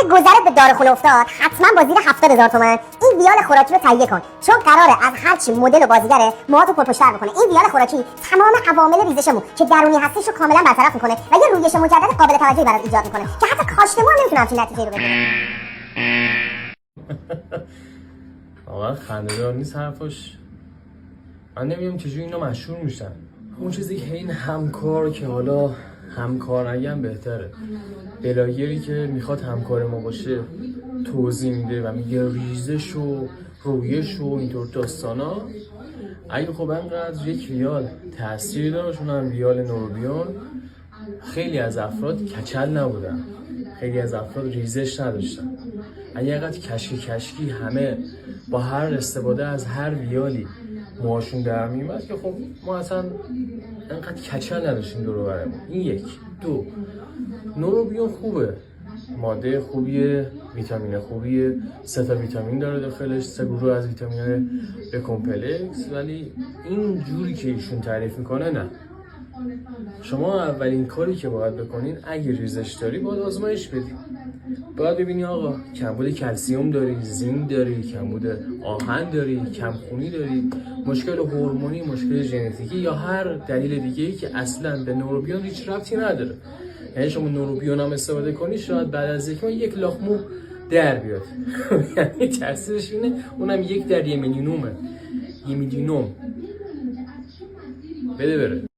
اگه گذرت به داروخونه افتاد حتما با زیر 70,000 تومان این ویال خوراکی رو تهیه کن، چون قراره از هر چی مدل و بازیگره موهاتو پرپشت‌تر بکنه. این ویال خوراکی تمام عوامل ریزش مو که درونی هستش رو کاملا برطرف میکنه و یه رویش مجدد قابل توجهی برات ایجاد میکنه که حتی کاشت مو هم نمیتونه همچین نتیجه‌ای رو بگیره. واقعا خنده‌دار نیست حرفاش. من نمیدونم چجوری اینا مشهور میشن. اون چیزی که این همکار که حالا همکار نگم بهتره، بلاگری که میخواد همکار ما باشه توضیح میده و میگه ریزش و رویش و اینطور داستانا. اگه خب انقدر یک ویال تاثیر داره، چون هم ویال نوروبیون، خیلی از افراد کچل نبودن، خیلی از افراد ریزش نداشتن. اگه اینقدر کشکی همه با هر استفاده از هر ویالی موهاشون در میومد که خب ما اصلا اینقدر کچل نداشتیم دور و برمون. این یک. دو، نوروبیون خوبه، ماده خوبیه، ویتامین خوبیه، 3 تا ویتامین داره داخلش، 3 گروه از ویتامین به کمپلکس، ولی این جوری که ایشون تعریف میکنه نه. شما اولین کاری که باید بکنین اگه ریزش داری باید آزمایش بدی. باید ببینی آقا کمبود کلسیم داری، زینک داری، کمبود آهن داری، کمخونی داری، مشکل هورمونی، مشکل ژنتیکی یا هر دلیل دیگه‌ای که اصلا به نوروبیون هیچ ربطی نداره. یعنی شما نوروبیون هم استفاده کنی شاید بعد از یک ماه یک لاخ مو در بیاد. یعنی تاثیرش اینه، اونم 1 در 1 میلیونومه. 1 میلیونوم. بده بره.